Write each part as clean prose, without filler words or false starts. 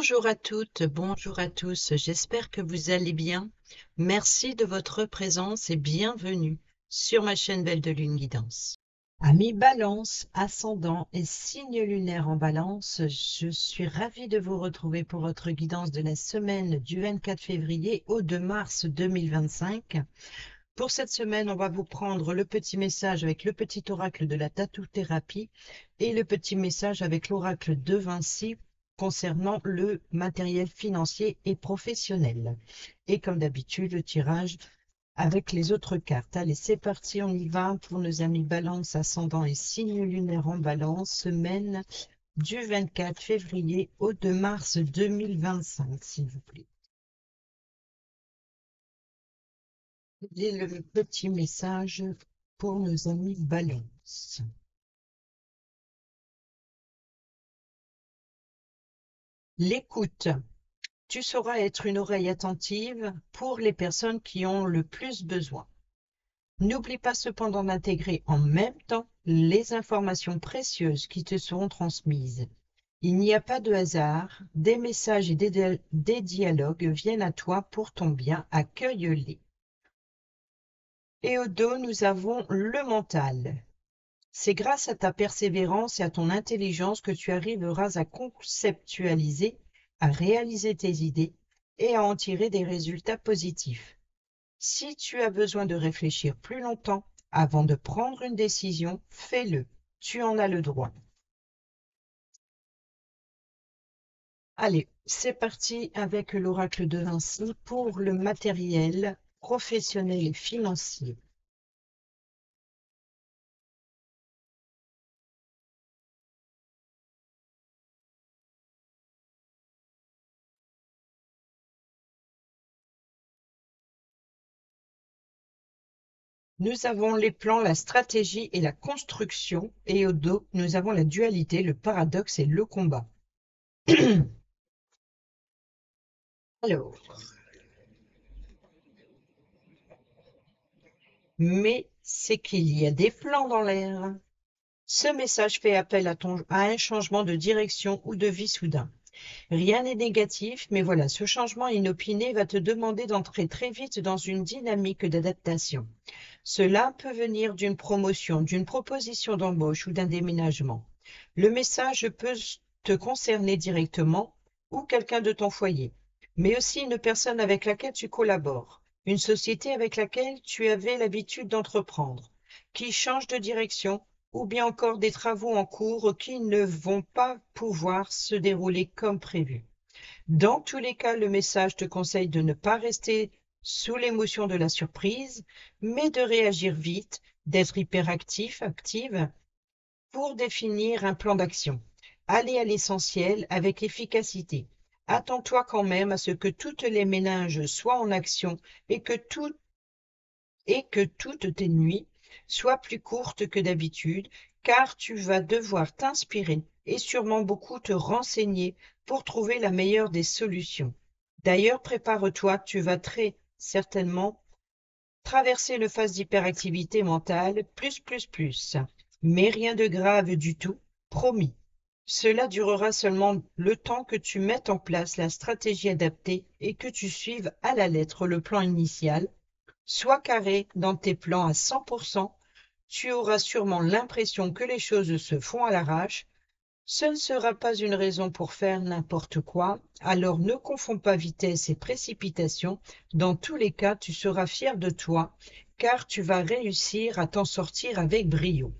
Bonjour à toutes, bonjour à tous, j'espère que vous allez bien. Merci de votre présence et bienvenue sur ma chaîne Belle de Lune Guidance. Amis Balance, ascendant et signe lunaire en Balance, je suis ravie de vous retrouver pour votre guidance de la semaine du 24 février au 2 mars 2025. Pour cette semaine, on va vous prendre le petit message avec le petit oracle de la tatou-thérapie et le petit message avec l'oracle de Vinci concernant le matériel financier et professionnel. Et comme d'habitude, le tirage avec les autres cartes. Allez, c'est parti, on y va pour nos amis Balance, ascendant et signe lunaire en Balance, semaine du 24 février au 2 mars 2025, s'il vous plaît. Et le petit message pour nos amis Balance. L'écoute. Tu sauras être une oreille attentive pour les personnes qui ont le plus besoin. N'oublie pas cependant d'intégrer en même temps les informations précieuses qui te seront transmises. Il n'y a pas de hasard, des messages et des dialogues viennent à toi pour ton bien, accueille-les. Et au dos, nous avons le mental. C'est grâce à ta persévérance et à ton intelligence que tu arriveras à conceptualiser, à réaliser tes idées et à en tirer des résultats positifs. Si tu as besoin de réfléchir plus longtemps avant de prendre une décision, fais-le. Tu en as le droit. Allez, c'est parti avec l'oracle de Vinci pour le matériel professionnel et financier. Nous avons les plans, la stratégie et la construction, et au dos, nous avons la dualité, le paradoxe et le combat. Alors, mais c'est qu'il y a des plans dans l'air. Ce message fait appel à un changement de direction ou de vie soudain. Rien n'est négatif, mais voilà, ce changement inopiné va te demander d'entrer très vite dans une dynamique d'adaptation. Cela peut venir d'une promotion, d'une proposition d'embauche ou d'un déménagement. Le message peut te concerner directement ou quelqu'un de ton foyer, mais aussi une personne avec laquelle tu collabores, une société avec laquelle tu avais l'habitude d'entreprendre, qui change de direction ou bien encore des travaux en cours qui ne vont pas pouvoir se dérouler comme prévu. Dans tous les cas, le message te conseille de ne pas rester sous l'émotion de la surprise, mais de réagir vite, d'être hyperactif, active, pour définir un plan d'action. Allez à l'essentiel avec efficacité. Attends-toi quand même à ce que toutes les méninges soient en action et que toutes tes nuits soient plus courtes que d'habitude, car tu vas devoir t'inspirer et sûrement beaucoup te renseigner pour trouver la meilleure des solutions. D'ailleurs, prépare-toi, tu vas très certainement traverser une phase d'hyperactivité mentale, plus. Mais rien de grave du tout, promis. Cela durera seulement le temps que tu mettes en place la stratégie adaptée et que tu suives à la lettre le plan initial. Sois carré dans tes plans à 100%, tu auras sûrement l'impression que les choses se font à l'arrache. Ce ne sera pas une raison pour faire n'importe quoi, alors ne confonds pas vitesse et précipitation. Dans tous les cas, tu seras fier de toi, car tu vas réussir à t'en sortir avec brio.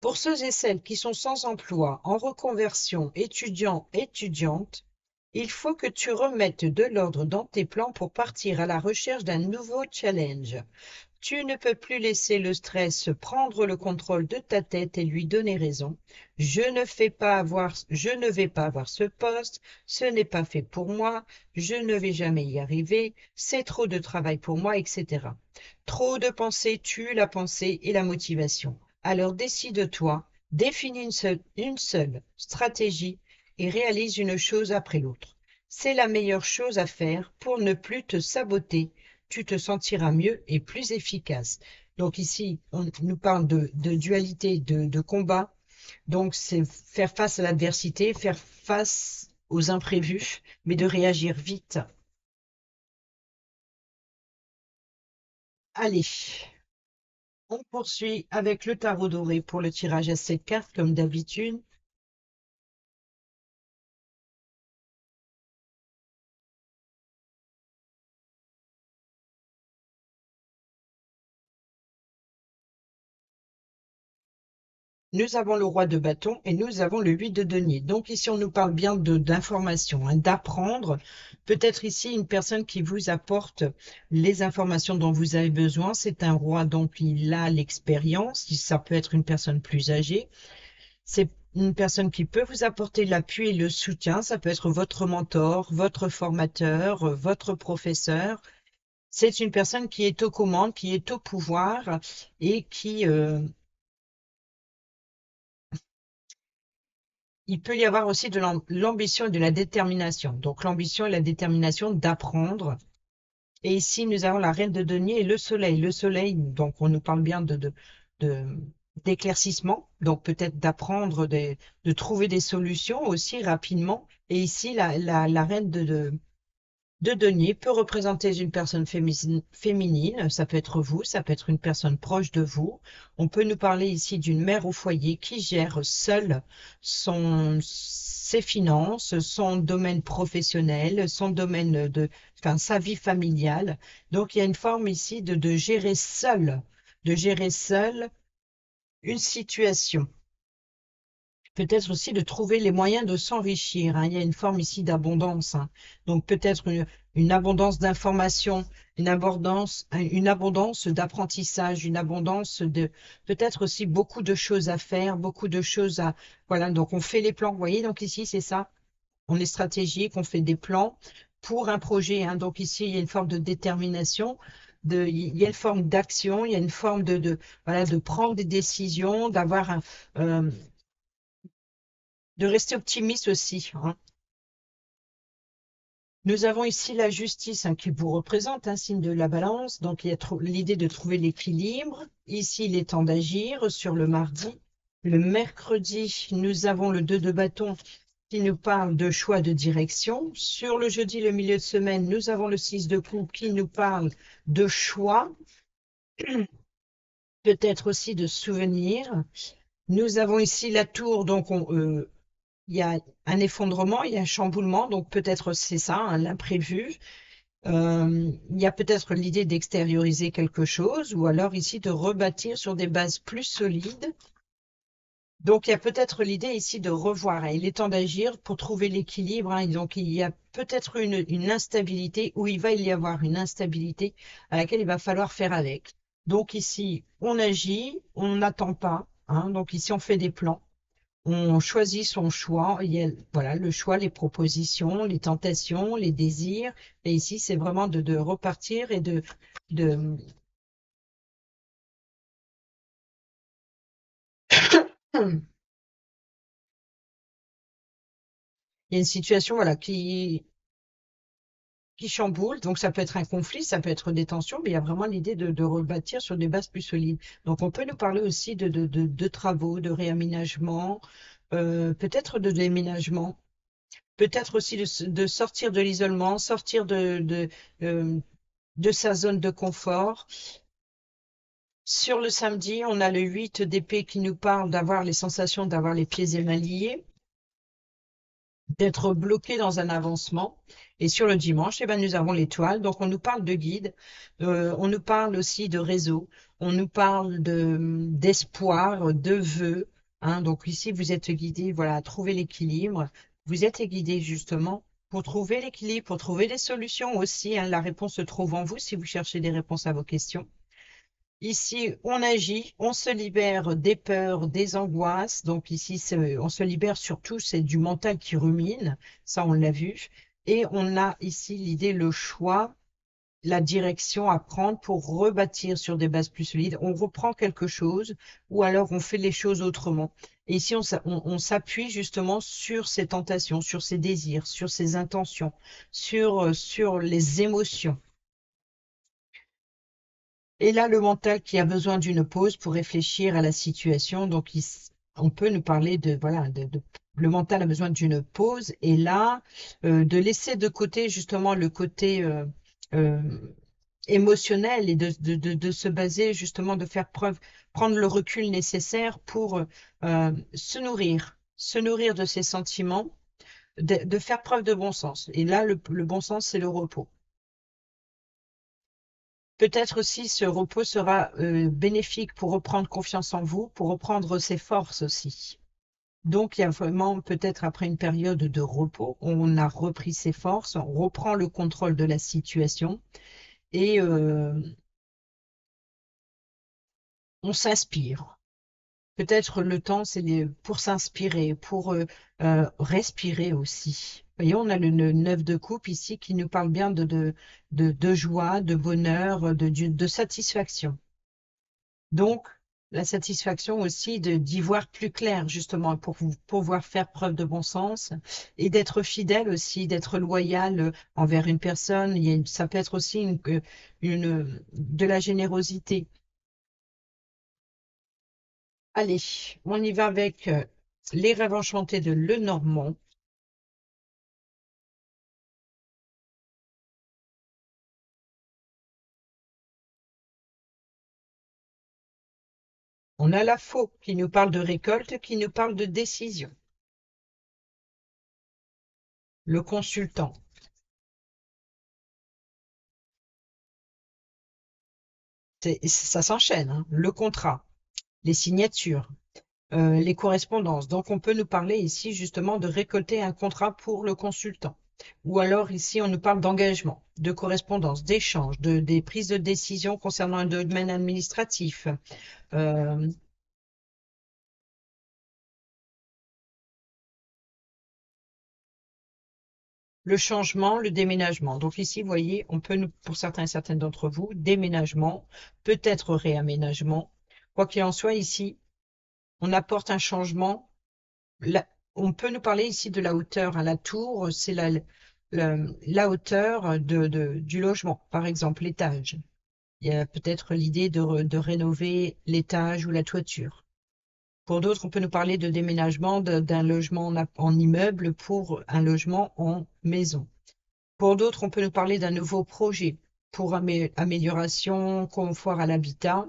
Pour ceux et celles qui sont sans emploi, en reconversion, étudiants, étudiantes, il faut que tu remettes de l'ordre dans tes plans pour partir à la recherche d'un nouveau challenge. Tu ne peux plus laisser le stress prendre le contrôle de ta tête et lui donner raison. Je ne vais pas avoir ce poste, ce n'est pas fait pour moi, je ne vais jamais y arriver, c'est trop de travail pour moi, etc. Trop de pensées tuent la pensée et la motivation. Alors décide-toi, définis une seule stratégie et réalise une chose après l'autre. C'est la meilleure chose à faire pour ne plus te saboter. Tu te sentiras mieux et plus efficace. Donc ici, on nous parle de dualité, de combat. Donc c'est faire face à l'adversité, faire face aux imprévus, mais de réagir vite. Allez, on poursuit avec le tarot doré pour le tirage à 7 cartes, comme d'habitude. Nous avons le roi de bâton et nous avons le 8 de denier. Donc ici, on nous parle bien d'informations, hein, d'apprendre. Peut-être ici une personne qui vous apporte les informations dont vous avez besoin. C'est un roi, donc il a l'expérience. Ça peut être une personne plus âgée. C'est une personne qui peut vous apporter l'appui et le soutien. Ça peut être votre mentor, votre formateur, votre professeur. C'est une personne qui est aux commandes, qui est au pouvoir et qui, il peut y avoir aussi de l'ambition et de la détermination. Donc l'ambition et la détermination d'apprendre. Et ici, nous avons la reine de denier et le soleil. Le soleil, donc on nous parle bien de- d'éclaircissement, donc peut-être d'apprendre, de trouver des solutions aussi rapidement. Et ici, la reine de denier peut représenter une personne féminine, ça peut être vous, ça peut être une personne proche de vous. On peut nous parler ici d'une mère au foyer qui gère seule ses finances, son domaine professionnel, son domaine enfin, sa vie familiale. Donc il y a une forme ici de gérer seule une situation. Peut-être aussi de trouver les moyens de s'enrichir, hein. Il y a une forme ici d'abondance, hein. Donc peut-être une abondance d'informations, une abondance d'apprentissage, une abondance de peut-être aussi beaucoup de choses à faire, beaucoup de choses à voilà. Donc on fait les plans. Vous voyez, donc ici c'est ça. On est stratégique, on fait des plans pour un projet, hein. Donc ici il y a une forme de détermination. Il y a une forme d'action, il y a une forme voilà, de prendre des décisions, euh, de rester optimiste aussi, hein. Nous avons ici la justice, hein, qui vous représente, un signe de la balance. Donc, il y a l'idée de trouver l'équilibre. Ici, il est temps d'agir sur le mardi. Le mercredi, nous avons le 2 de bâton qui nous parle de choix de direction. Sur le jeudi, le milieu de semaine, nous avons le 6 de coupe qui nous parle de choix, peut-être aussi de souvenirs. Nous avons ici la tour, donc il y a un effondrement, il y a un chamboulement, donc peut-être c'est ça, hein, l'imprévu. Il y a peut-être l'idée d'extérioriser quelque chose, ou alors ici de rebâtir sur des bases plus solides. Donc il y a peut-être l'idée ici de revoir, hein. Il est temps d'agir pour trouver l'équilibre, hein. Donc il y a peut-être une instabilité, ou il va y avoir une instabilité à laquelle il va falloir faire avec. Donc ici, on agit, on n'attend pas, hein. Donc ici, on fait des plans. On choisit son choix. Il y a, voilà, le choix, les propositions, les tentations, les désirs. Et ici, c'est vraiment de repartir et de... Il y a une situation, voilà, qui chamboule. Donc, ça peut être un conflit, ça peut être des tensions, mais il y a vraiment l'idée de rebâtir sur des bases plus solides. Donc, on peut nous parler aussi de travaux, de réaménagement, peut-être de déménagement. Peut-être aussi de sortir de l'isolement, sortir euh, de sa zone de confort. Sur le samedi, on a le 8 d'épée qui nous parle d'avoir les sensations d'avoir les pieds et mains liés, d'être bloqué dans un avancement. Et sur le dimanche, eh ben, nous avons l'étoile. Donc, on nous parle de guide, on nous parle aussi de réseau, on nous parle d'espoir, de vœux, hein. Donc, ici, vous êtes guidé, voilà, à trouver l'équilibre. Vous êtes guidé justement pour trouver l'équilibre, pour trouver des solutions aussi, hein. La réponse se trouve en vous si vous cherchez des réponses à vos questions. Ici, on agit, on se libère des peurs, des angoisses. Donc ici, on se libère surtout, c'est du mental qui rumine, ça on l'a vu. Et on a ici l'idée, le choix, la direction à prendre pour rebâtir sur des bases plus solides. On reprend quelque chose ou alors on fait les choses autrement. Et ici, on s'appuie justement sur ces tentations, sur ces désirs, sur ces intentions, sur les émotions. Et là, le mental qui a besoin d'une pause pour réfléchir à la situation, donc on peut nous parler de voilà le mental a besoin d'une pause et là, de laisser de côté justement le côté euh, émotionnel et de se baser justement, de faire preuve, prendre le recul nécessaire pour se nourrir de ses sentiments, de faire preuve de bon sens. Et là, le bon sens, c'est le repos. Peut-être aussi ce repos sera bénéfique pour reprendre confiance en vous, pour reprendre ses forces aussi. Donc, il y a vraiment peut-être après une période de repos, on a repris ses forces, on reprend le contrôle de la situation et on s'inspire. Peut-être le temps, c'est pour s'inspirer, pour respirer aussi. Vous voyez, on a le 9 de coupe ici qui nous parle bien de joie, de bonheur, de satisfaction. Donc, la satisfaction aussi d'y voir plus clair, justement, pour pouvoir faire preuve de bon sens et d'être fidèle aussi, d'être loyal envers une personne. Ça peut être aussi de la générosité. Allez, on y va avec les rêves enchantés de Lenormand. On a la faux qui nous parle de récolte, qui nous parle de décision. Le consultant, ça s'enchaîne, hein. Le contrat, les signatures, les correspondances. Donc, on peut nous parler ici justement de récolter un contrat pour le consultant. Ou alors ici, on nous parle d'engagement, de correspondance, d'échange, des prises de décision concernant un domaine administratif. Euh, le changement, le déménagement. Donc ici, vous voyez, on peut, pour certains et certaines d'entre vous, déménagement, peut-être réaménagement. Quoi qu'il en soit, ici, on apporte un changement. On peut nous parler ici de la hauteur à la tour, c'est la hauteur du logement, par exemple l'étage. Il y a peut-être l'idée de rénover l'étage ou la toiture. Pour d'autres, on peut nous parler de déménagement d'un logement en immeuble pour un logement en maison. Pour d'autres, on peut nous parler d'un nouveau projet pour amélioration, confort à l'habitat.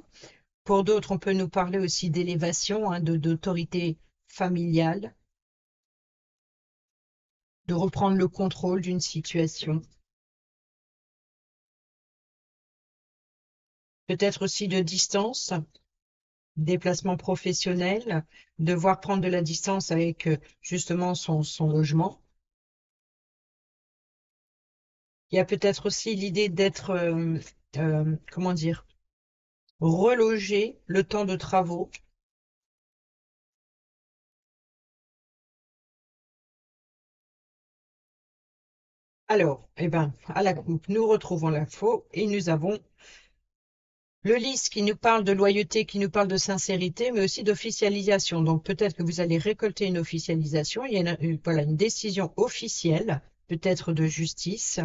Pour d'autres, on peut nous parler aussi d'élévation, hein, d'autorité familiale, de reprendre le contrôle d'une situation. Peut-être aussi de distance, déplacement professionnel, devoir prendre de la distance avec justement son logement. Il y a peut-être aussi l'idée d'être, comment dire, relogé le temps de travaux. Alors, eh ben, à la coupe, nous retrouvons la faux et nous avons le lys qui nous parle de loyauté, qui nous parle de sincérité, mais aussi d'officialisation. Donc peut-être que vous allez récolter une officialisation. Il y a voilà, une décision officielle, peut-être de justice.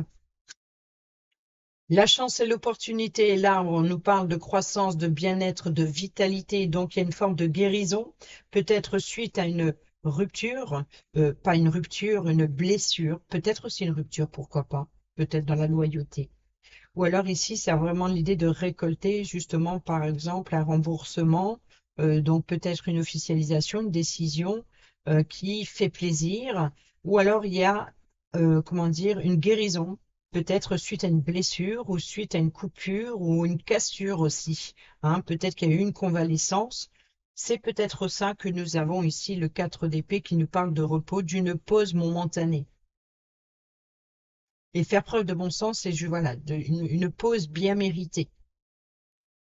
La chance et l'opportunité est là, on nous parle de croissance, de bien-être, de vitalité, donc il y a une forme de guérison, peut-être suite à une rupture, pas une rupture, une blessure, peut-être aussi une rupture, pourquoi pas, peut-être dans la loyauté. Ou alors ici, c'est vraiment l'idée de récolter justement, par exemple, un remboursement, donc peut-être une officialisation, une décision qui fait plaisir. Ou alors il y a, comment dire, une guérison, peut-être suite à une blessure ou suite à une coupure ou une cassure aussi, hein. Peut-être qu'il y a eu une convalescence. C'est peut-être ça que nous avons ici, le 4 d'épée qui nous parle de repos, d'une pause momentanée. Et faire preuve de bon sens, c'est voilà, une pause bien méritée.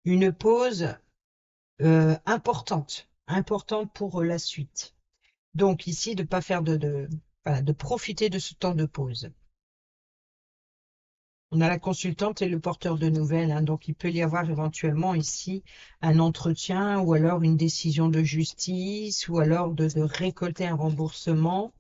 Une pause importante pour la suite. Donc ici, de pas faire voilà, de profiter de ce temps de pause. On a la consultante et le porteur de nouvelles, hein, donc il peut y avoir éventuellement ici un entretien ou alors une décision de justice ou alors de récolter un remboursement,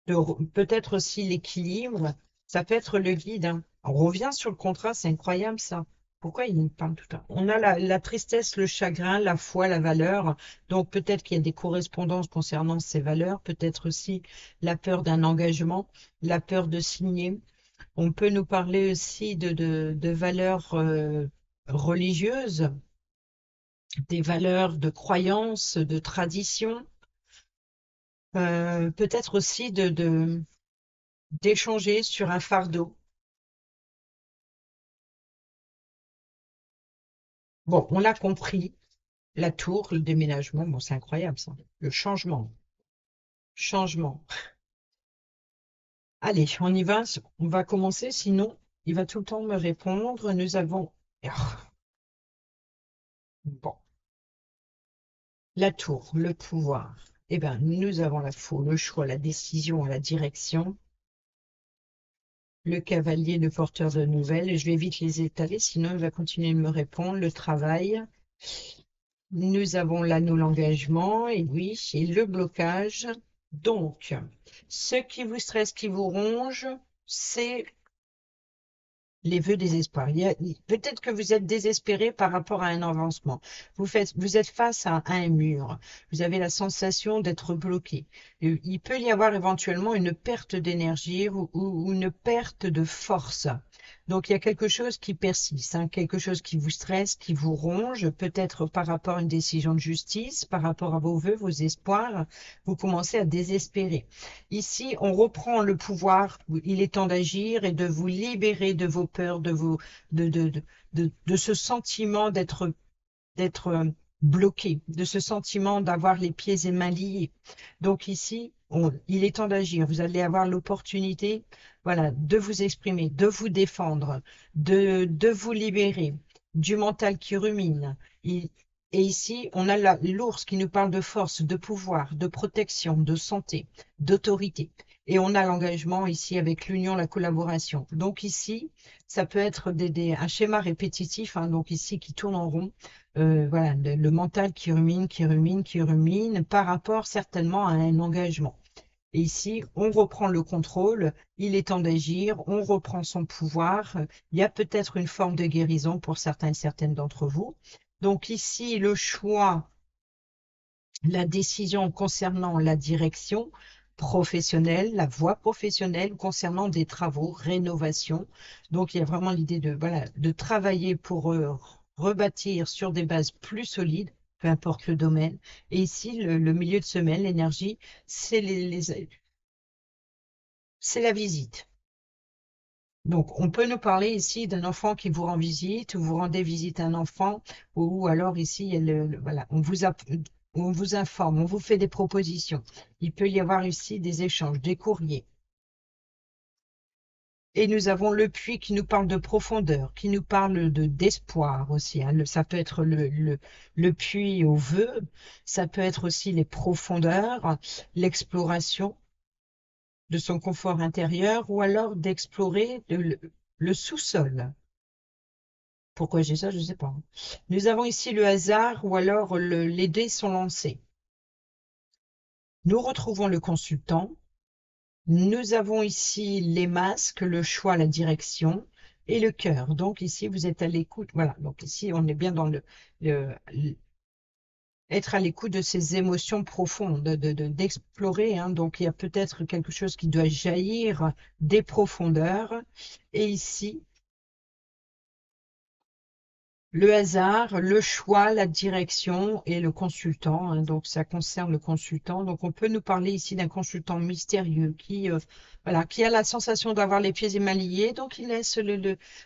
peut-être aussi l'équilibre. Ça peut être le guide, hein. On revient sur le contrat, c'est incroyable ça. Pourquoi il me parle tout le temps? On a la tristesse, le chagrin, la foi, la valeur. Donc peut-être qu'il y a des correspondances concernant ces valeurs, peut-être aussi la peur d'un engagement, la peur de signer. On peut nous parler aussi de valeurs religieuses, des valeurs de croyances, de traditions. Peut-être aussi d'échanger sur un fardeau. Bon, on a compris. La tour, le déménagement, bon, c'est incroyable ça. Le changement. Changement. Allez, on y va. On va commencer, sinon il va tout le temps me répondre. Nous avons bon, la tour, le pouvoir. Eh bien, nous avons la faux, le choix, la décision, la direction, le cavalier, le porteur de nouvelles. Et je vais vite les étaler, sinon il va continuer de me répondre. Le travail. Nous avons l'anneau, l'engagement, et oui, et le blocage. Donc, ce qui vous stresse, qui vous ronge, c'est les vœux désespoir. Peut-être que vous êtes désespéré par rapport à un avancement. Vous êtes face à un mur. Vous avez la sensation d'être bloqué. Il peut y avoir éventuellement une perte d'énergie ou une perte de force. Donc, il y a quelque chose qui persiste, hein, quelque chose qui vous stresse, qui vous ronge, peut-être par rapport à une décision de justice, par rapport à vos vœux, vos espoirs. Vous commencez à désespérer. Ici, on reprend le pouvoir. Il est temps d'agir et de vous libérer de vos peurs, de ce sentiment d'être bloqué, de ce sentiment d'avoir les pieds et mains liés. Donc ici, il est temps d'agir. Vous allez avoir l'opportunité, voilà, de vous exprimer, de vous défendre, de vous libérer du mental qui rumine. Et ici, on a l'ours qui nous parle de force, de pouvoir, de protection, de santé, d'autorité. Et on a l'engagement ici avec l'union, la collaboration. Donc ici, ça peut être un schéma répétitif, hein, donc ici qui tourne en rond. Voilà, le mental qui rumine, qui rumine, qui rumine, par rapport certainement à un engagement. Et ici, on reprend le contrôle, il est temps d'agir, on reprend son pouvoir. Il y a peut-être une forme de guérison pour certains et certaines d'entre vous. Donc ici, le choix, la décision concernant la direction professionnelle, la voie professionnelle concernant des travaux, rénovation. Donc il y a vraiment l'idée de, voilà, de travailler pour rebâtir sur des bases plus solides, peu importe le domaine. Et ici, le milieu de semaine, l'énergie, c'est c'est la visite. Donc, on peut nous parler ici d'un enfant qui vous rend visite, ou vous rendez visite à un enfant, ou alors ici, il y a voilà, on vous informe, on vous fait des propositions. Il peut y avoir ici des échanges, des courriers. Et nous avons le puits qui nous parle de profondeur, qui nous parle d'espoir aussi, hein. Ça peut être le puits au vœu, ça peut être aussi les profondeurs, l'exploration de son confort intérieur, ou alors d'explorer le sous-sol. Pourquoi j'ai ça, je ne sais pas. Nous avons ici le hasard ou alors les dés sont lancés. Nous retrouvons le consultant. Nous avons ici les masques, le choix, la direction et le cœur. Donc ici, vous êtes à l'écoute. Voilà, donc ici, on est bien dans être à l'écoute de ces émotions profondes, d'explorer, hein. Donc il y a peut-être quelque chose qui doit jaillir des profondeurs. Et ici, le hasard, le choix, la direction et le consultant, hein. Donc ça concerne le consultant. Donc on peut nous parler ici d'un consultant mystérieux qui, voilà, qui a la sensation d'avoir les pieds et mains liés, donc il laisse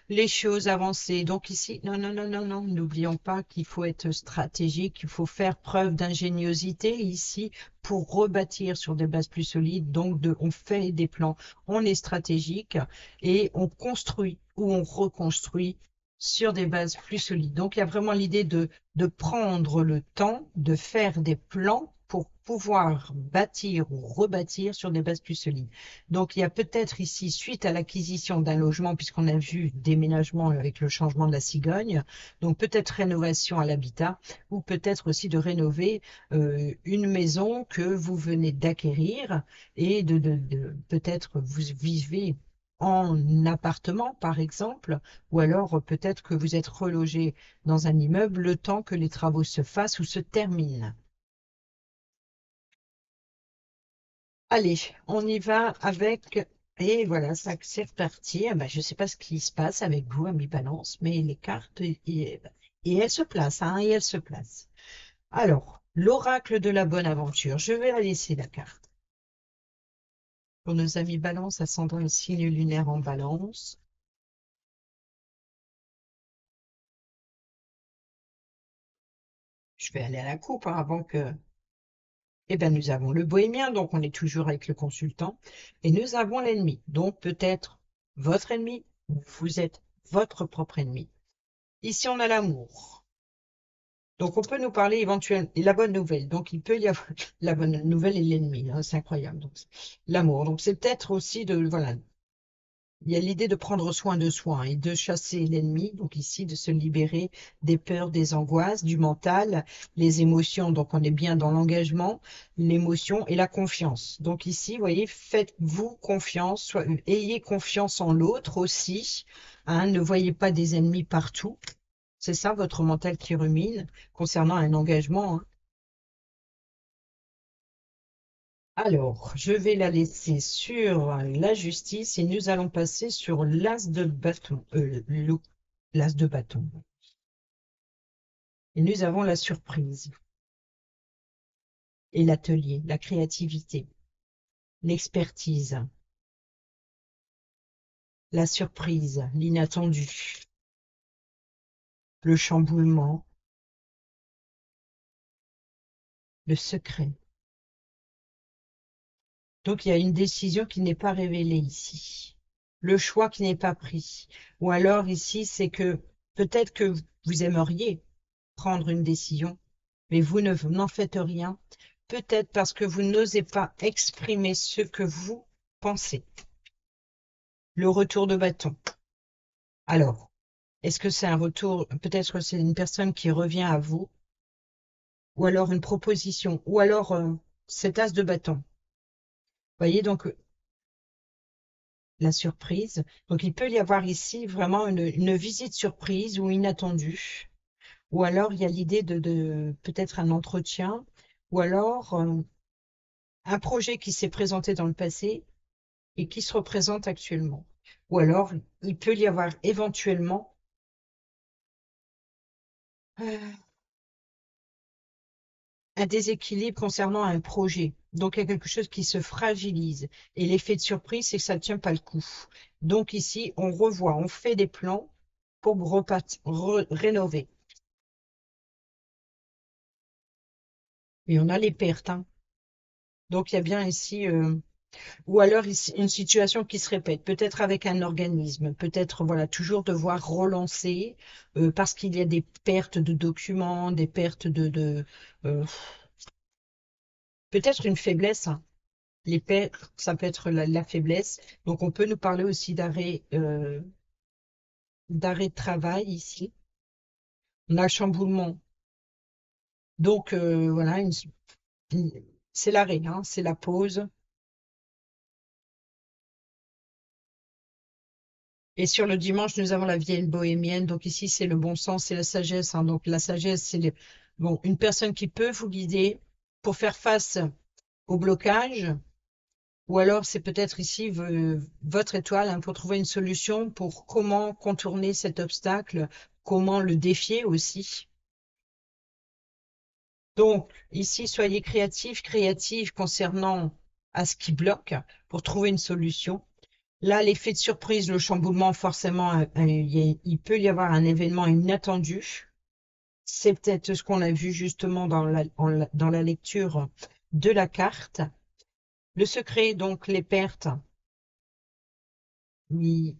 les choses avancer. Donc ici, non, non, non, non, non, n'oublions pas qu'il faut être stratégique, qu'il faut faire preuve d'ingéniosité ici pour rebâtir sur des bases plus solides. Donc on fait des plans, on est stratégique et on construit ou on reconstruit sur des bases plus solides. Donc, il y a vraiment l'idée de prendre le temps de faire des plans pour pouvoir bâtir ou rebâtir sur des bases plus solides. Donc, il y a peut-être ici, suite à l'acquisition d'un logement, puisqu'on a vu déménagement avec le changement de la cigogne, donc peut-être rénovation à l'habitat, ou peut-être aussi de rénover une maison que vous venez d'acquérir et peut-être vous vivez en appartement, par exemple, ou alors peut-être que vous êtes relogé dans un immeuble le temps que les travaux se fassent ou se terminent. Allez, on y va avec... Et voilà, ça c'est reparti. Ah ben, je ne sais pas ce qui se passe avec vous, ami Balance, mais les cartes, et elles se placent, hein, et elles se placent. Alors, l'oracle de la bonne aventure. Je vais la laisser, la carte. Pour nos amis Balance, ascendant le signe lunaire en Balance. Je vais aller à la coupe hein, avant que... Eh bien, nous avons le bohémien, donc on est toujours avec le consultant. Et nous avons l'ennemi, donc peut-être votre ennemi, ou vous êtes votre propre ennemi. Ici, on a l'amour. Donc, on peut nous parler éventuellement, et la bonne nouvelle. Donc, il peut y avoir la bonne nouvelle et l'ennemi. Hein, c'est incroyable. Donc, l'amour. Donc, c'est peut-être aussi de, voilà, il y a l'idée de prendre soin de soi hein, et de chasser l'ennemi. Donc, ici, de se libérer des peurs, des angoisses, du mental, les émotions. Donc, on est bien dans l'engagement, l'émotion et la confiance. Donc, ici, vous voyez, faites-vous confiance, ayez confiance en l'autre aussi. Hein, ne voyez pas des ennemis partout. C'est ça votre mental qui rumine concernant un engagement. Hein. Alors, je vais la laisser sur la justice et nous allons passer sur l'as de bâton. L'as de bâton. Et nous avons la surprise et l'atelier, la créativité, l'expertise, la surprise, l'inattendu, le chamboulement, le secret. Donc, il y a une décision qui n'est pas révélée ici. Le choix qui n'est pas pris. Ou alors ici, c'est que peut-être que vous aimeriez prendre une décision, mais vous n'en faites rien. Peut-être parce que vous n'osez pas exprimer ce que vous pensez. Le retour de bâton. Alors, est-ce que c'est un retour, peut-être que c'est une personne qui revient à vous, ou alors une proposition, ou alors cet as de bâton. Vous voyez, donc la surprise. Donc, il peut y avoir ici vraiment une visite surprise ou inattendue. Ou alors, il y a l'idée de peut-être un entretien. Ou alors, un projet qui s'est présenté dans le passé et qui se représente actuellement. Ou alors, il peut y avoir éventuellement euh, un déséquilibre concernant un projet. Donc, il y a quelque chose qui se fragilise. Et l'effet de surprise, c'est que ça ne tient pas le coup. Donc, ici, on revoit, on fait des plans pour rénover. Et on a les pertes. Hein. Donc, il y a bien ici, ou alors ici, une situation qui se répète, peut-être avec un organisme, peut-être voilà, toujours devoir relancer parce qu'il y a des pertes de documents, des pertes euh, peut-être une faiblesse. Hein. Les pertes, ça peut être la faiblesse. Donc, on peut nous parler aussi d'arrêt de travail ici. On a le chamboulement. Donc, voilà, c'est l'arrêt, hein, c'est la pause. Et sur le dimanche, nous avons la vieille bohémienne. Donc ici, c'est le bon sens, c'est la sagesse. Hein. Donc la sagesse, c'est bon, une personne qui peut vous guider pour faire face au blocage. Ou alors, c'est peut-être ici votre étoile hein, pour trouver une solution pour comment contourner cet obstacle, comment le défier aussi. Donc, ici, soyez créatifs, créatifs concernant à ce qui bloque pour trouver une solution. Là, l'effet de surprise, le chamboulement, forcément, il peut y avoir un événement inattendu. C'est peut-être ce qu'on a vu justement dans la lecture de la carte. Le secret, donc les pertes. Oui,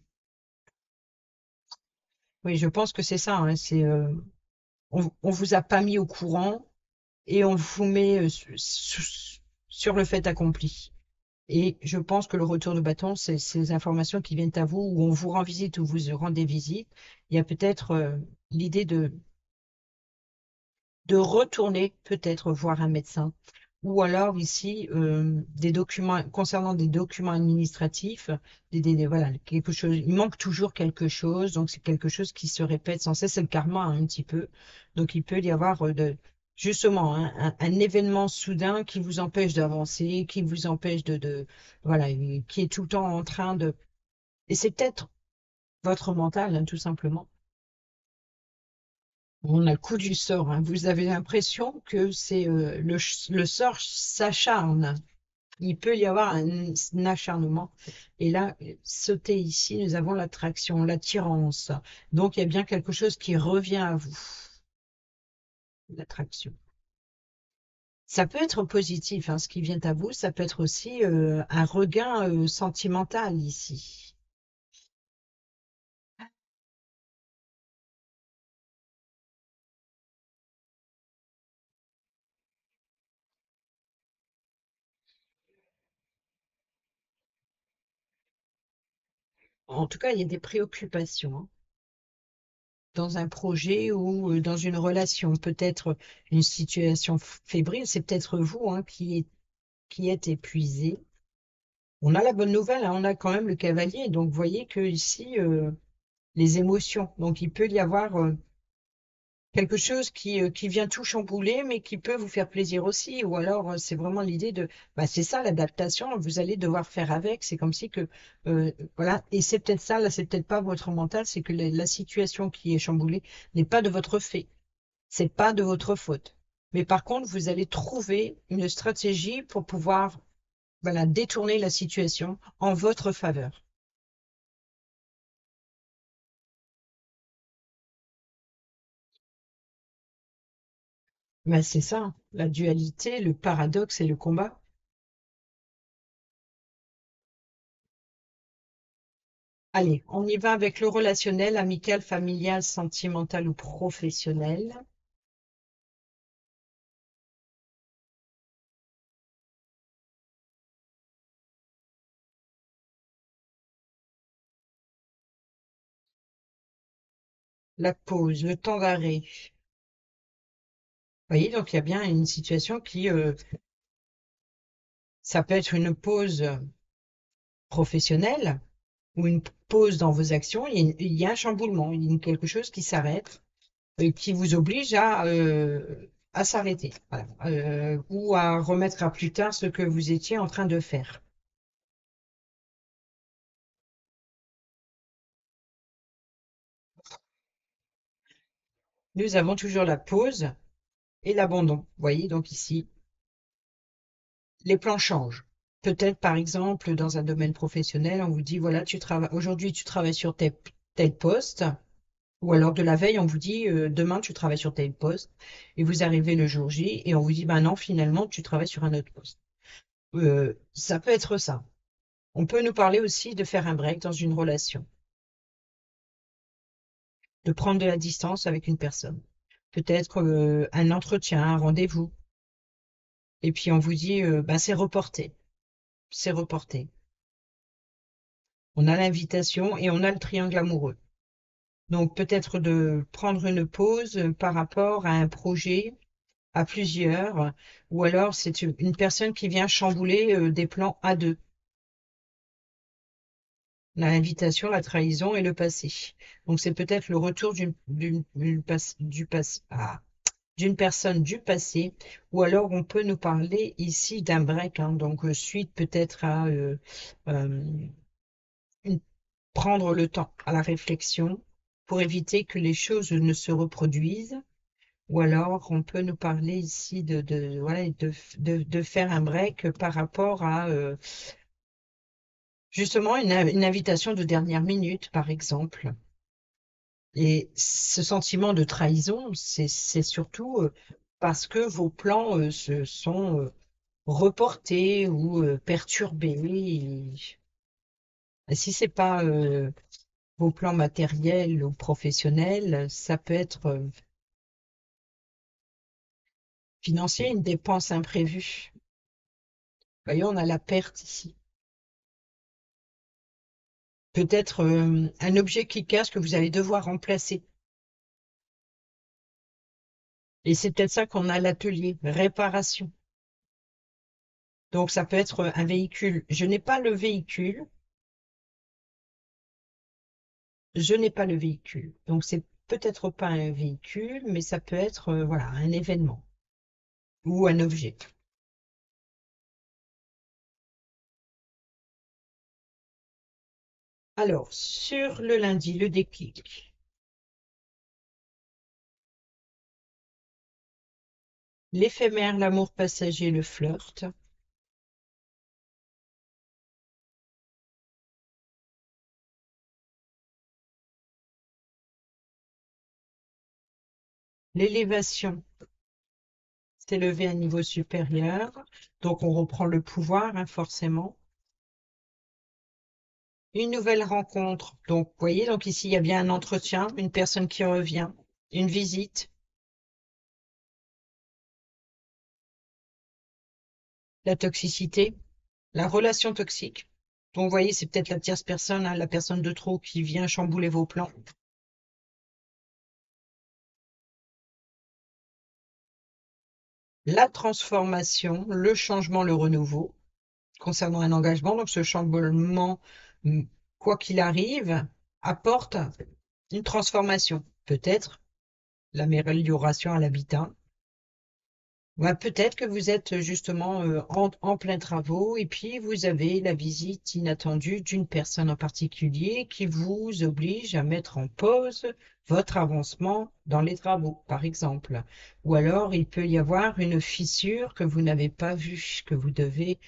oui, je pense que c'est ça. Hein, on vous a pas mis au courant et on vous met sur le fait accompli. Et je pense que le retour de bâton, c'est ces informations qui viennent à vous, où on vous rend visite ou vous rendez visite. Il y a peut-être l'idée de retourner peut-être voir un médecin ou alors ici des documents concernant des documents administratifs, voilà, quelque chose, il manque toujours quelque chose, donc c'est quelque chose qui se répète sans cesse, c'est le karma hein, un petit peu. Donc il peut y avoir justement un événement soudain qui vous empêche d'avancer, qui vous empêche voilà, qui est tout le temps en train de, et c'est peut-être votre mental, hein, tout simplement. On a le coup du sort, hein. Vous avez l'impression que c'est le sort s'acharne. Il peut y avoir un acharnement. Et là, sauter ici, nous avons l'attraction, l'attirance. Donc, il y a bien quelque chose qui revient à vous, l'attraction. Ça peut être positif, hein, ce qui vient à vous. Ça peut être aussi un regain sentimental ici. En tout cas, il y a des préoccupations hein, dans un projet ou dans une relation. Peut-être une situation fébrile. C'est peut-être vous hein, qui êtes épuisé. On a la bonne nouvelle, hein, on a quand même le cavalier. Donc, vous voyez que ici, les émotions. Donc, il peut y avoir quelque chose qui vient tout chambouler, mais qui peut vous faire plaisir aussi. Ou alors, c'est vraiment l'idée de, bah, c'est ça l'adaptation. Vous allez devoir faire avec. C'est comme si que, voilà. Et c'est peut-être ça, là, c'est peut-être pas votre mental, c'est que la situation qui est chamboulée n'est pas de votre fait. C'est pas de votre faute. Mais par contre, vous allez trouver une stratégie pour pouvoir, voilà, détourner la situation en votre faveur. Ben, c'est ça, la dualité, le paradoxe et le combat. Allez, on y va avec le relationnel, amical, familial, sentimental ou professionnel. La pause, le temps d'arrêt. Vous voyez, donc il y a bien une situation ça peut être une pause professionnelle ou une pause dans vos actions. Il y a un chamboulement, il y a quelque chose qui s'arrête, qui vous oblige à s'arrêter, voilà, ou à remettre à plus tard ce que vous étiez en train de faire. Nous avons toujours la pause et l'abandon. Vous voyez, donc ici, les plans changent. Peut-être, par exemple, dans un domaine professionnel, on vous dit, voilà, aujourd'hui, tu travailles sur tel poste, ou alors de la veille, on vous dit, demain, tu travailles sur tel poste, et vous arrivez le jour J, et on vous dit, ben non, finalement, tu travailles sur un autre poste. Ça peut être ça. On peut nous parler aussi de faire un break dans une relation, de prendre de la distance avec une personne. Peut-être un entretien, un rendez-vous, et puis on vous dit, ben, c'est reporté, c'est reporté. On a l'invitation et on a le triangle amoureux. Donc peut-être de prendre une pause par rapport à un projet à plusieurs, ou alors c'est une personne qui vient chambouler des plans à deux. On a l'invitation, la trahison et le passé. Donc c'est peut-être le retour d'une personne du passé, ou alors on peut nous parler ici d'un break, hein, donc suite peut-être à euh, une- prendre le temps à la réflexion pour éviter que les choses ne se reproduisent. Ou alors, on peut nous parler ici voilà, de faire un break par rapport à justement une invitation de dernière minute, par exemple. Et ce sentiment de trahison, c'est surtout parce que vos plans se sont reportés ou perturbés. Et si c'est pas vos plans matériels ou professionnels, ça peut être financier, une dépense imprévue. Voyez, on a la perte ici. Peut-être un objet qui casse que vous allez devoir remplacer. Et c'est peut-être ça qu'on a à l'atelier, réparation. Donc, ça peut être un véhicule. Je n'ai pas le véhicule. Je n'ai pas le véhicule. Donc, c'est peut-être pas un véhicule, mais ça peut être, voilà, un événement ou un objet. Alors, sur le lundi, le déclic. L'éphémère, l'amour passager, le flirt. L'élévation, s'élever à un niveau supérieur. Donc, on reprend le pouvoir, hein, forcément. Une nouvelle rencontre. Donc, vous voyez, donc ici, il y a bien un entretien, une personne qui revient, une visite, la toxicité, la relation toxique. Donc, vous voyez, c'est peut-être la tierce personne, hein, la personne de trop qui vient chambouler vos plans. La transformation, le changement, le renouveau. Concernant un engagement, donc ce chamboulement, quoi qu'il arrive, apporte une transformation. Peut-être l'amélioration à l'habitat. Ouais, peut-être que vous êtes justement en plein travaux et puis vous avez la visite inattendue d'une personne en particulier qui vous oblige à mettre en pause votre avancement dans les travaux, par exemple. Ou alors il peut y avoir une fissure que vous n'avez pas vue, que vous devez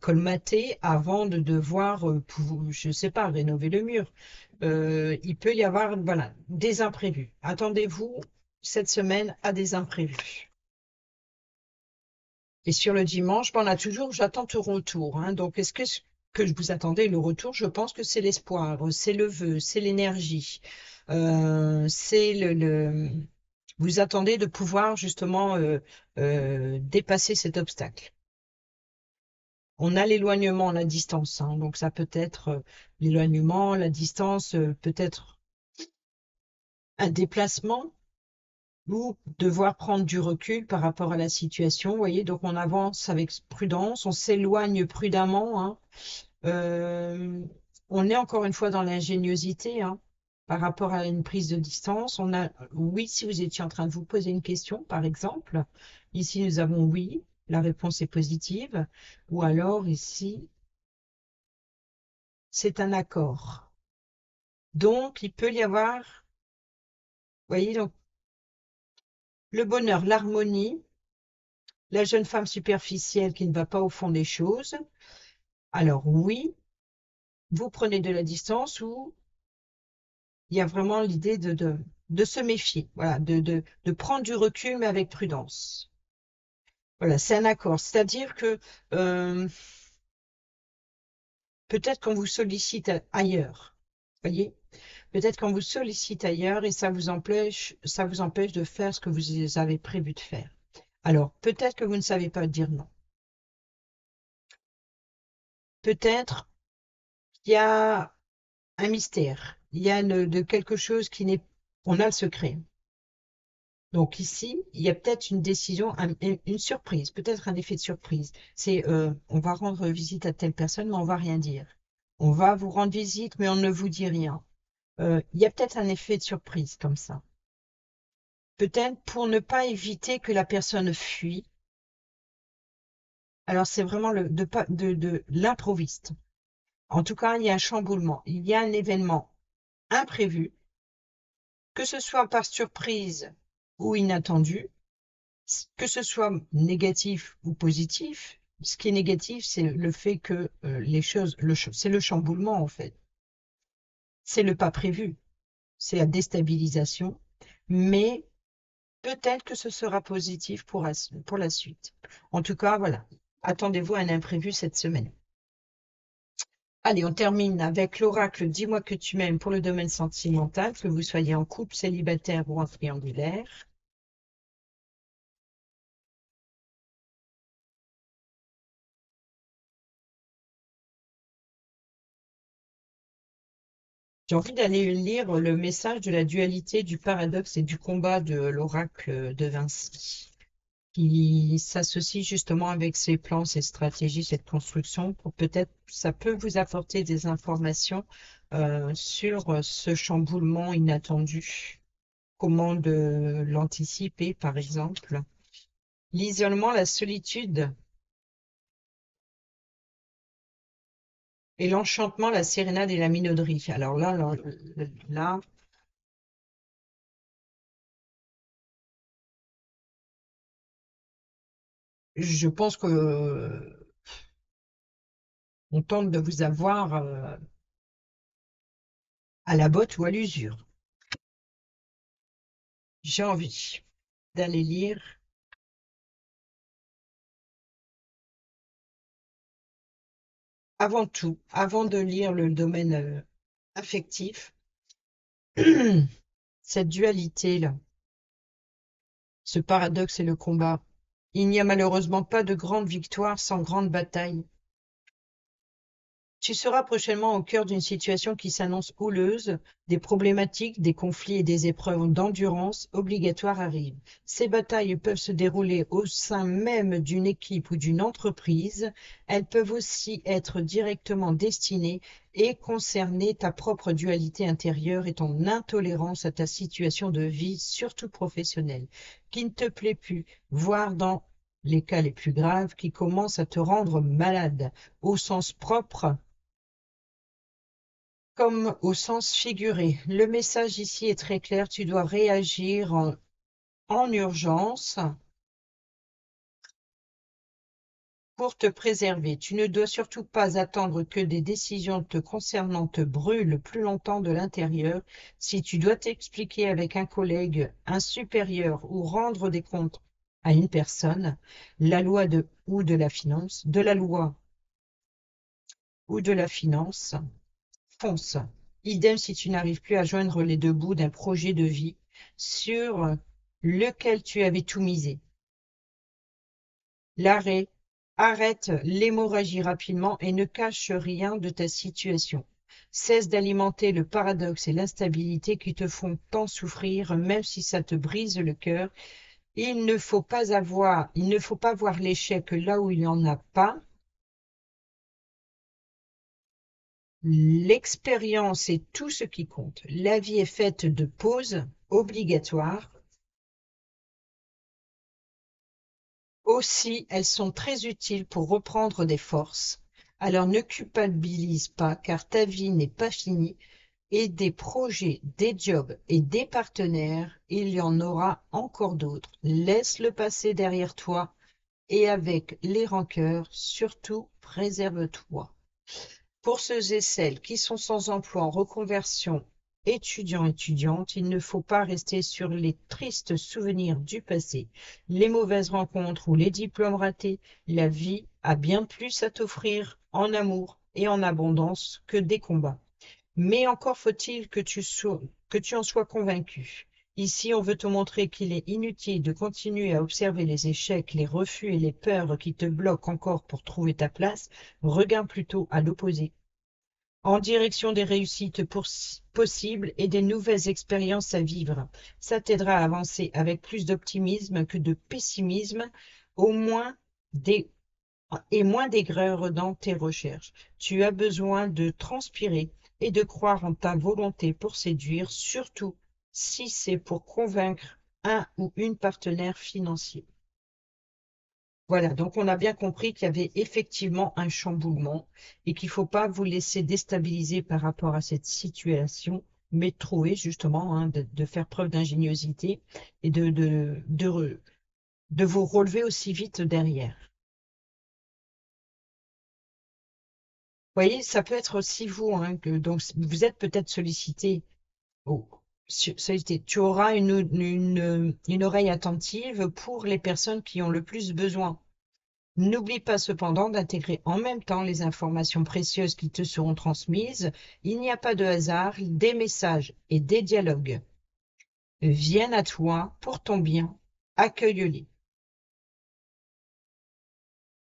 colmater avant de devoir, je ne sais pas, rénover le mur. Il peut y avoir, voilà, des imprévus. Attendez-vous cette semaine à des imprévus. Et sur le dimanche, ben, on a toujours, j'attends ton retour, hein. Donc, est-ce que je vous attendais le retour? Je pense que c'est l'espoir, c'est le vœu, c'est l'énergie, c'est vous attendez de pouvoir justement dépasser cet obstacle. On a l'éloignement, la distance, hein. Donc, ça peut être l'éloignement, la distance, peut-être un déplacement ou devoir prendre du recul par rapport à la situation. Vous voyez, donc on avance avec prudence, on s'éloigne prudemment, hein. Euh, on est encore une fois dans l'ingéniosité, hein, par rapport à une prise de distance. On a oui, si vous étiez en train de vous poser une question, par exemple. Ici, nous avons oui, la réponse est positive. Ou alors ici, c'est un accord. Donc, il peut y avoir, vous voyez, donc le bonheur, l'harmonie, la jeune femme superficielle qui ne va pas au fond des choses. Alors oui, vous prenez de la distance ou il y a vraiment l'idée de se méfier, voilà, de prendre du recul mais avec prudence. Voilà, c'est un accord. C'est-à-dire que peut-être qu'on vous sollicite ailleurs, voyez, peut-être qu'on vous sollicite ailleurs et ça vous empêche de faire ce que vous avez prévu de faire. Alors, peut-être que vous ne savez pas dire non. Peut-être qu'il y a un mystère. Il y a de quelque chose qui n'est... On a le secret. Donc ici, il y a peut-être une décision, une surprise, peut-être un effet de surprise. C'est on va rendre visite à telle personne, mais on va rien dire. On va vous rendre visite, mais on ne vous dit rien. Il y a peut-être un effet de surprise comme ça. Peut-être pour ne pas éviter que la personne fuit. Alors c'est vraiment de l'improviste. En tout cas, il y a un chamboulement, il y a un événement imprévu, que ce soit par surprise ou inattendu, que ce soit négatif ou positif. Ce qui est négatif, c'est le fait que les choses, c'est le chamboulement en fait. C'est le pas prévu, c'est la déstabilisation, mais peut-être que ce sera positif pour la suite. En tout cas, voilà. Attendez-vous à un imprévu cette semaine. Allez, on termine avec l'oracle Dis-moi que tu m'aimes pour le domaine sentimental, que vous soyez en couple, célibataire ou en triangulaire. J'ai envie d'aller lire le message de la dualité, du paradoxe et du combat de l'oracle de Vinci. qui s'associe justement avec ces plans, ces stratégies, cette construction, pour peut-être, ça peut vous apporter des informations sur ce chamboulement inattendu. Comment de l'anticiper, par exemple. L'isolement, la solitude et l'enchantement, la sérénade et la minauderie. Alors là, je pense que on tente de vous avoir à la botte ou à l'usure. J'ai envie d'aller lire avant tout, avant de lire le domaine affectif, cette dualité-là, ce paradoxe et le combat. Il n'y a malheureusement pas de grande victoire sans grande bataille. Tu seras prochainement au cœur d'une situation qui s'annonce houleuse, des problématiques, des conflits et des épreuves d'endurance obligatoires arrivent. Ces batailles peuvent se dérouler au sein même d'une équipe ou d'une entreprise. Elles peuvent aussi être directement destinées et concerner ta propre dualité intérieure et ton intolérance à ta situation de vie, surtout professionnelle, qui ne te plaît plus, voire dans les cas les plus graves, qui commence à te rendre malade, au sens propre comme au sens figuré. Le message ici est très clair, tu dois réagir en urgence pour te préserver. Tu ne dois surtout pas attendre que des décisions te concernant te brûlent plus longtemps de l'intérieur. Si tu dois t'expliquer avec un collègue, un supérieur ou rendre des comptes à une personne, la loi ou de la finance, de la loi ou de la finance, fonce. Idem si tu n'arrives plus à joindre les deux bouts d'un projet de vie sur lequel tu avais tout misé. L'arrêt, arrête l'hémorragie rapidement et ne cache rien de ta situation. Cesse d'alimenter le paradoxe et l'instabilité qui te font tant souffrir, même si ça te brise le cœur. Il ne faut pas voir l'échec là où il n'y en a pas. L'expérience est tout ce qui compte. La vie est faite de pauses obligatoires. Aussi, elles sont très utiles pour reprendre des forces. Alors ne culpabilise pas, car ta vie n'est pas finie et des projets, des jobs et des partenaires, il y en aura encore d'autres. Laisse le passé derrière toi et avec les rancœurs, surtout préserve-toi. Pour ceux et celles qui sont sans emploi en reconversion, étudiants, étudiantes, il ne faut pas rester sur les tristes souvenirs du passé, les mauvaises rencontres ou les diplômes ratés. La vie a bien plus à t'offrir en amour et en abondance que des combats. Mais encore faut-il que tu en sois convaincu. Ici, on veut te montrer qu'il est inutile de continuer à observer les échecs, les refus et les peurs qui te bloquent encore pour trouver ta place. Regarde plutôt à l'opposé en direction des réussites possibles et des nouvelles expériences à vivre. Ça t'aidera à avancer avec plus d'optimisme que de pessimisme, au moins des et moins d'aigreur dans tes recherches. Tu as besoin de transpirer et de croire en ta volonté pour séduire, surtout si c'est pour convaincre un ou une partenaire financier. Voilà, donc on a bien compris qu'il y avait effectivement un chamboulement et qu'il ne faut pas vous laisser déstabiliser par rapport à cette situation, mais trouver justement de faire preuve d'ingéniosité et de vous relever aussi vite derrière. Vous voyez, ça peut être aussi vous, hein, donc vous êtes peut-être sollicité. Oh, sollicité. Tu auras une oreille attentive pour les personnes qui ont le plus besoin. N'oublie pas cependant d'intégrer en même temps les informations précieuses qui te seront transmises. Il n'y a pas de hasard, des messages et des dialogues viennent à toi pour ton bien. Accueille-les.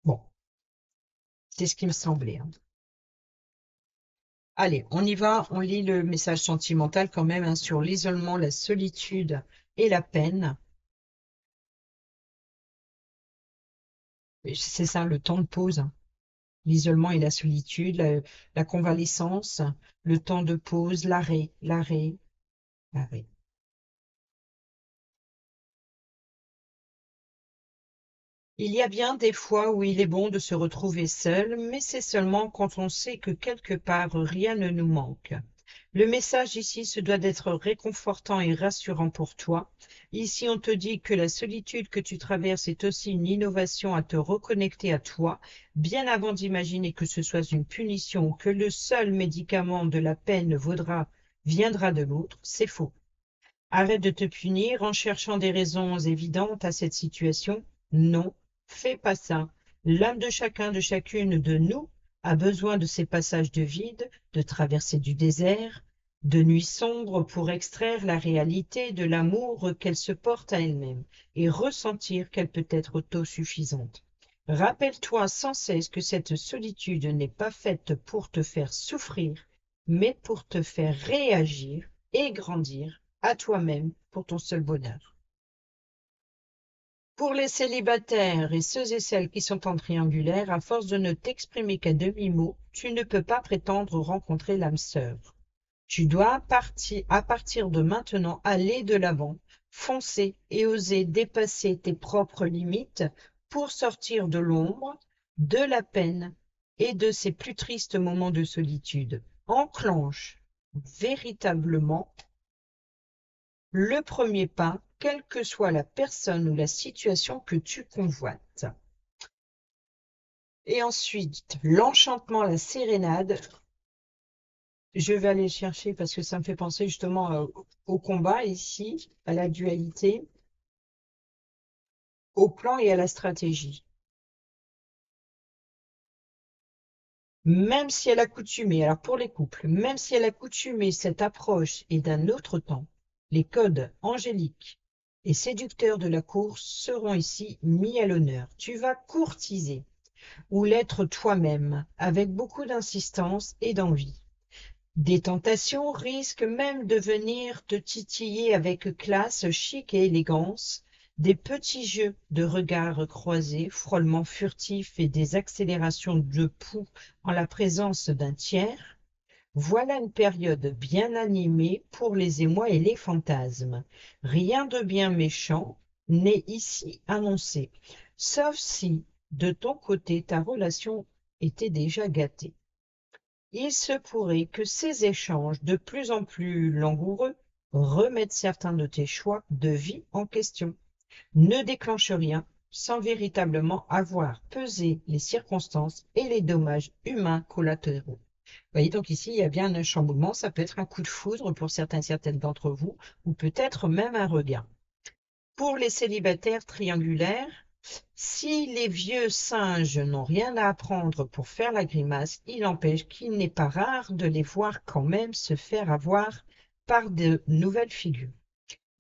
Bon, c'est ce qui me semblait, hein. Allez, on y va, on lit le message sentimental quand même, hein, sur l'isolement, la solitude et la peine. C'est ça, le temps de pause, hein. L'isolement et la solitude, la convalescence, le temps de pause, l'arrêt. Il y a bien des fois où il est bon de se retrouver seul, mais c'est seulement quand on sait que quelque part rien ne nous manque. Le message ici se doit d'être réconfortant et rassurant pour toi. Ici, on te dit que la solitude que tu traverses est aussi une innovation à te reconnecter à toi, bien avant d'imaginer que ce soit une punition ou que le seul médicament de la peine viendra de l'autre, c'est faux. Arrête de te punir en cherchant des raisons évidentes à cette situation. Non, fais pas ça. L'âme de chacun, de chacune de nous a besoin de ces passages de vide, de traversée du désert, de nuits sombres pour extraire la réalité de l'amour qu'elle se porte à elle-même et ressentir qu'elle peut être autosuffisante. Rappelle-toi sans cesse que cette solitude n'est pas faite pour te faire souffrir, mais pour te faire réagir et grandir à toi-même pour ton seul bonheur. Pour les célibataires et ceux et celles qui sont en triangulaire, à force de ne t'exprimer qu'à demi-mot, tu ne peux pas prétendre rencontrer l'âme sœur. Tu dois à partir de maintenant aller de l'avant, foncer et oser dépasser tes propres limites pour sortir de l'ombre, de la peine et de ces plus tristes moments de solitude. Enclenche véritablement le premier pas, quelle que soit la personne ou la situation que tu convoites. Et ensuite, l'enchantement, la sérénade, je vais aller le chercher parce que ça me fait penser justement au combat ici, à la dualité, au plan et à la stratégie. Même si elle a coutumé, alors pour les couples, même si elle a coutumé cette approche est d'un autre temps, les codes angéliques et séducteurs de la course seront ici mis à l'honneur. Tu vas courtiser ou l'être toi-même avec beaucoup d'insistance et d'envie. Des tentations risquent même de venir te titiller avec classe, chic et élégance, des petits jeux de regards croisés, frôlements furtifs et des accélérations de pouls en la présence d'un tiers. Voilà une période bien animée pour les émois et les fantasmes. Rien de bien méchant n'est ici annoncé, sauf si, de ton côté, ta relation était déjà gâtée. Il se pourrait que ces échanges de plus en plus langoureux remettent certains de tes choix de vie en question. Ne déclenche rien sans véritablement avoir pesé les circonstances et les dommages humains collatéraux. Vous voyez, donc ici, il y a bien un chamboulement, ça peut être un coup de foudre pour certaines d'entre vous, ou peut-être même un regain. Pour les célibataires triangulaires, si les vieux singes n'ont rien à apprendre pour faire la grimace, il n'empêche qu'il n'est pas rare de les voir quand même se faire avoir par de nouvelles figures.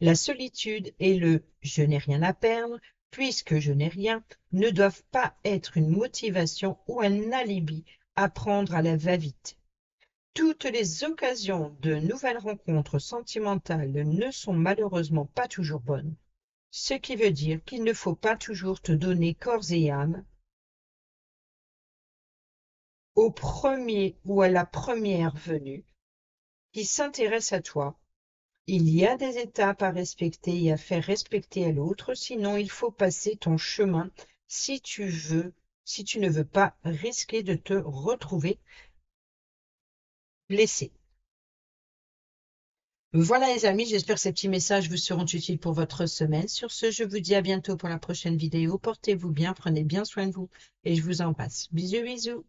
La solitude et le je n'ai rien à perdre, puisque je n'ai rien, ne doivent pas être une motivation ou un alibi à prendre à la va-vite. Toutes les occasions de nouvelles rencontres sentimentales ne sont malheureusement pas toujours bonnes, ce qui veut dire qu'il ne faut pas toujours te donner corps et âme au premier ou à la première venue qui s'intéresse à toi. Il y a des étapes à respecter et à faire respecter à l'autre, sinon il faut passer ton chemin si tu ne veux pas risquer de te retrouver blessé. Voilà les amis, j'espère que ces petits messages vous seront utiles pour votre semaine. Sur ce, je vous dis à bientôt pour la prochaine vidéo. Portez-vous bien, prenez bien soin de vous et je vous embrasse. Bisous, bisous.